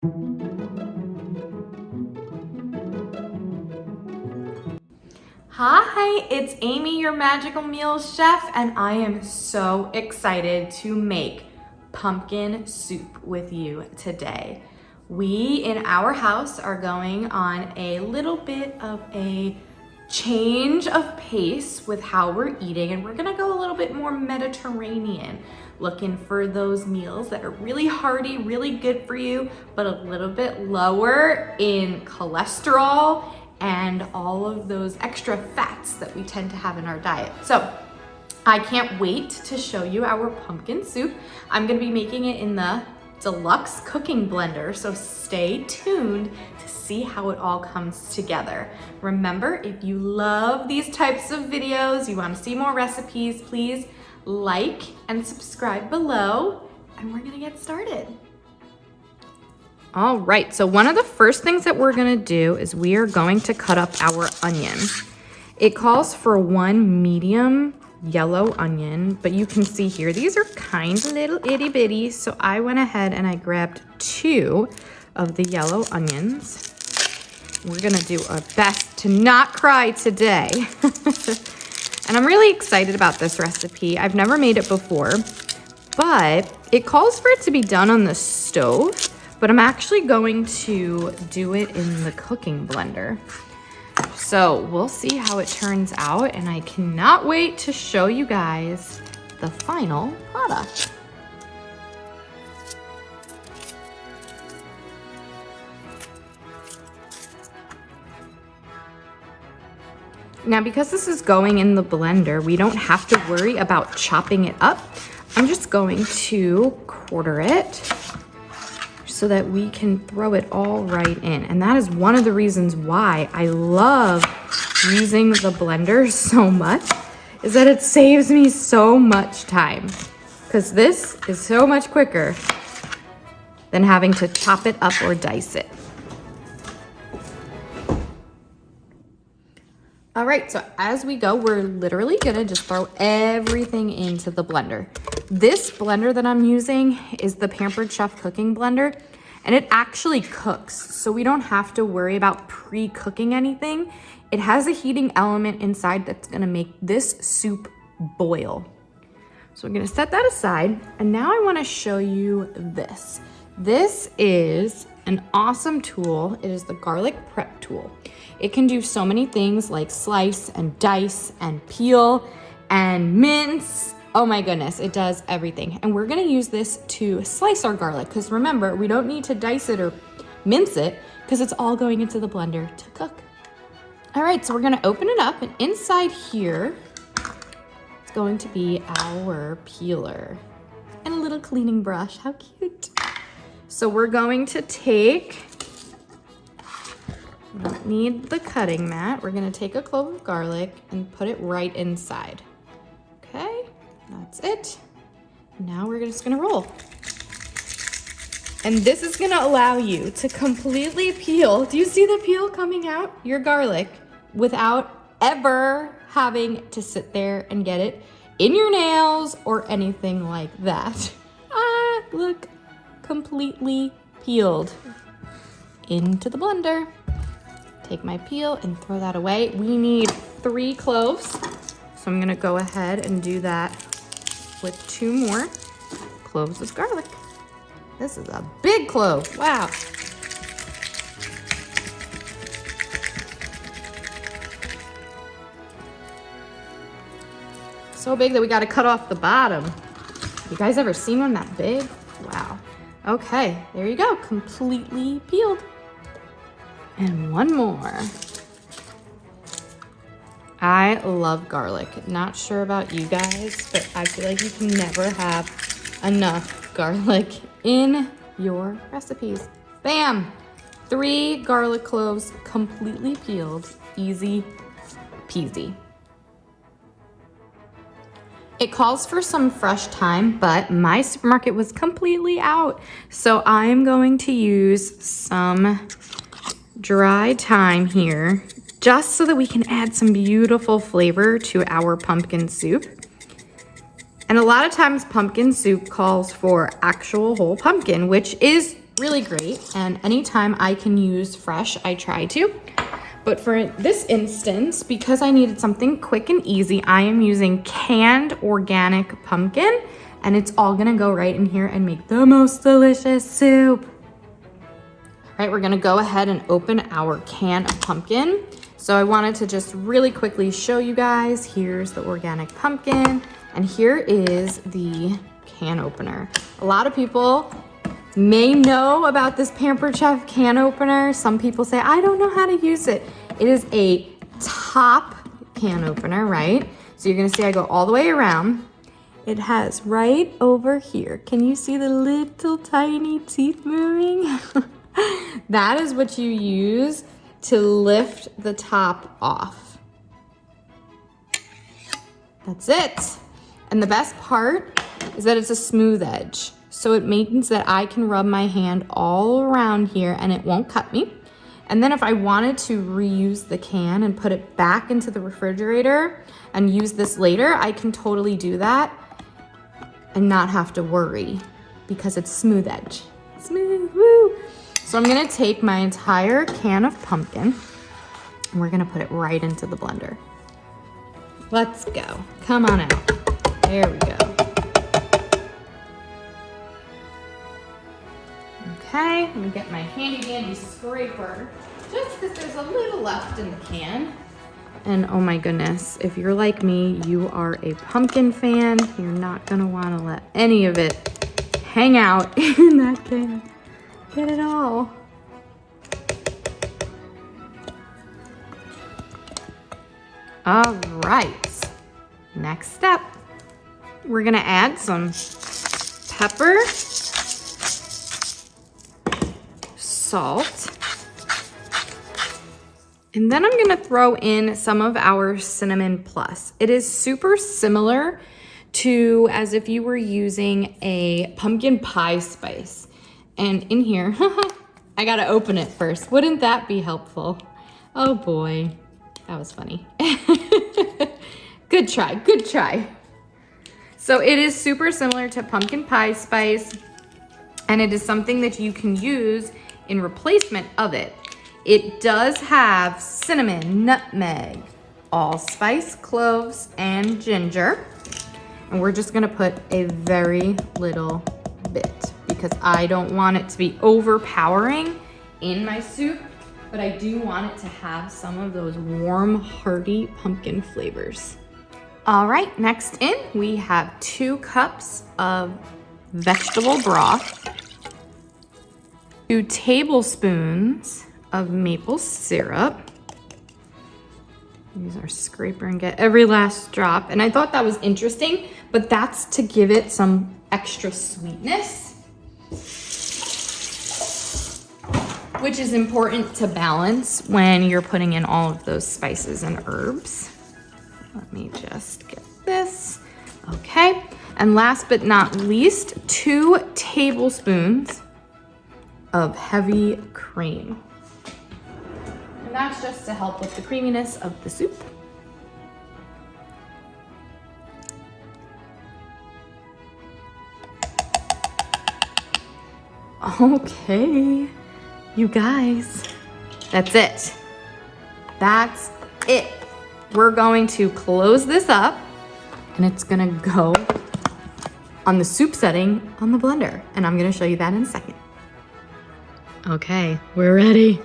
Hi, it's Amy, your Magical Meals chef, and I am so excited to make pumpkin soup with you today. We in our house are going on a little bit of a change of pace with how we're eating, and we're gonna go a little bit more Mediterranean, looking for those meals that are really hearty, really good for you, but a little bit lower in cholesterol and all of those extra fats that we tend to have in our diet. So I can't wait to show you our pumpkin soup. I'm gonna be making it in the deluxe cooking blender, so stay tuned to see how it all comes together. Remember, if you love these types of videos, you wanna see more recipes, please like and subscribe below, and we're gonna get started. All right, so one of the first things that we're gonna do is we are going to cut up our onion. It calls for 1 medium yellow onion, but you can see here, these are kind of little itty bitty, so I went ahead and I grabbed 2 of the yellow onions. We're gonna do our best to not cry today. And I'm really excited about this recipe. I've never made it before, but it calls for it to be done on the stove. But I'm actually going to do it in the cooking blender. So we'll see how it turns out, and I cannot wait to show you guys the final product. Now, because this is going in the blender, we don't have to worry about chopping it up. I'm just going to quarter it so that we can throw it all right in. And that is one of the reasons why I love using the blender so much, is that it saves me so much time. Because this is so much quicker than having to chop it up or dice it. All right, so as we go, we're literally gonna just throw everything into the blender. This blender that I'm using is the Pampered Chef cooking blender, and it actually cooks, so we don't have to worry about pre-cooking anything. It has a heating element inside that's gonna make this soup boil. So we're gonna set that aside, and now I wanna show you this. This is an awesome tool. It is the garlic prep tool. It can do so many things like slice and dice and peel and mince. Oh my goodness, it does everything. And we're gonna use this to slice our garlic, because remember, we don't need to dice it or mince it because it's all going into the blender to cook. All right, so we're gonna open it up, and inside here, it's going to be our peeler and a little cleaning brush. How cute. So we're going to take, we don't need the cutting mat. We're gonna take a clove of garlic and put it right inside. Okay, that's it. Now we're just gonna roll. And this is gonna allow you to completely peel. Do you see the peel coming out? Your garlic without ever having to sit there and get it in your nails or anything like that. Ah, look, completely peeled into the blender. Take my peel and throw that away. We need 3 cloves, so I'm gonna go ahead and do that with 2 more cloves of garlic. This is a big clove, wow. So big that we gotta cut off the bottom. You guys ever seen one that big? Wow. Okay, there you go, completely peeled. And 1 more. I love garlic. Not sure about you guys, but I feel like you can never have enough garlic in your recipes. Bam! 3 garlic cloves completely peeled. Easy peasy. It calls for some fresh thyme, but my supermarket was completely out. So I'm going to use some dry thyme here, just so that we can add some beautiful flavor to our pumpkin soup. And a lot of times pumpkin soup calls for actual whole pumpkin, which is really great. And anytime I can use fresh, I try to. But for this instance, because I needed something quick and easy, I am using canned organic pumpkin, and it's all gonna go right in here and make the most delicious soup. All right, we're gonna go ahead and open our can of pumpkin. So I wanted to just really quickly show you guys. Here's the organic pumpkin, and here is the can opener. A lot of people may know about this Pampered Chef can opener. Some people say, I don't know how to use it. It is a top can opener, right? So you're gonna see I go all the way around. It has right over here. Can you see the little tiny teeth moving? That is what you use to lift the top off. That's it. And the best part is that it's a smooth edge. So it means that I can rub my hand all around here and it won't cut me. And then if I wanted to reuse the can and put it back into the refrigerator and use this later, I can totally do that and not have to worry because it's smooth edge. Smooth, woo! So I'm gonna take my entire can of pumpkin and we're gonna put it right into the blender. Let's go. Come on out. There we go. Okay, let me get my handy dandy scraper, just because there's a little left in the can. And oh my goodness, if you're like me, you are a pumpkin fan. You're not gonna wanna let any of it hang out in that can. Get it all. All right, next step. We're gonna add some pepper, salt, and then I'm gonna throw in some of our cinnamon plus. It is super similar to as if you were using a pumpkin pie spice. And in here, I gotta open it first. Wouldn't that be helpful? Oh boy, that was funny. Good try, good try. So it is super similar to pumpkin pie spice, and it is something that you can use in replacement of it. It does have cinnamon, nutmeg, allspice, cloves, and ginger. And we're just gonna put a very little bit because I don't want it to be overpowering in my soup, but I do want it to have some of those warm, hearty pumpkin flavors. All right, next in, we have 2 cups of vegetable broth, 2 tablespoons of maple syrup. Use our scraper and get every last drop. And I thought that was interesting, but that's to give it some extra sweetness, which is important to balance when you're putting in all of those spices and herbs. Let me just get this. Okay, and last but not least, 2 tablespoons of heavy cream. And that's just to help with the creaminess of the soup. Okay, you guys, that's it. That's it. We're going to close this up and it's gonna go on the soup setting on the blender. And I'm gonna show you that in a second. Okay, we're ready.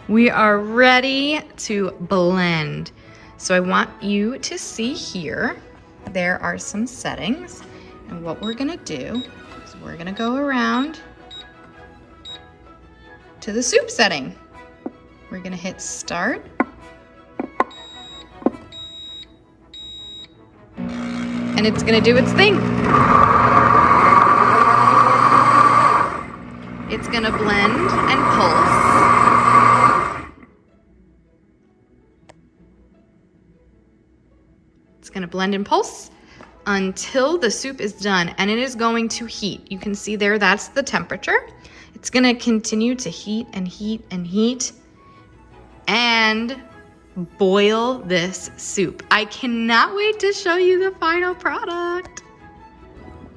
We are ready to blend. So I want you to see here, there are some settings. And what we're gonna do is we're gonna go around to the soup setting. We're gonna hit start. And it's gonna do its thing. It's gonna blend and pulse. It's gonna blend and pulse until the soup is done, and it is going to heat. You can see there, that's the temperature. It's gonna continue to heat and heat and heat and boil this soup. I cannot wait to show you the final product.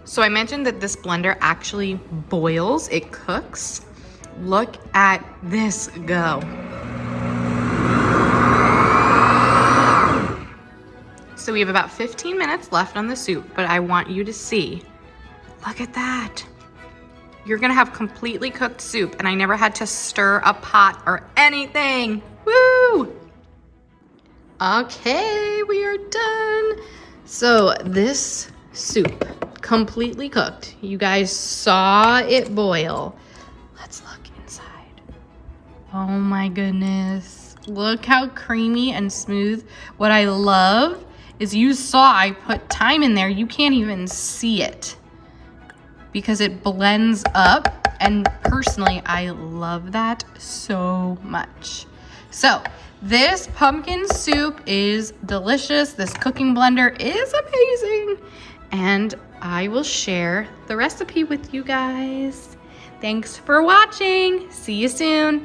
So I mentioned that this blender actually boils, it cooks. Look at this go. So we have about 15 minutes left on the soup, but I want you to see. Look at that. You're gonna have completely cooked soup, and I never had to stir a pot or anything. Woo! Okay, we are done. So this soup, completely cooked. You guys saw it boil. Let's look inside. Oh my goodness. Look how creamy and smooth. What I love is you saw I put thyme in there. You can't even see it because it blends up. And personally, I love that so much. So this pumpkin soup is delicious. This cooking blender is amazing. And I will share the recipe with you guys. Thanks for watching. See you soon.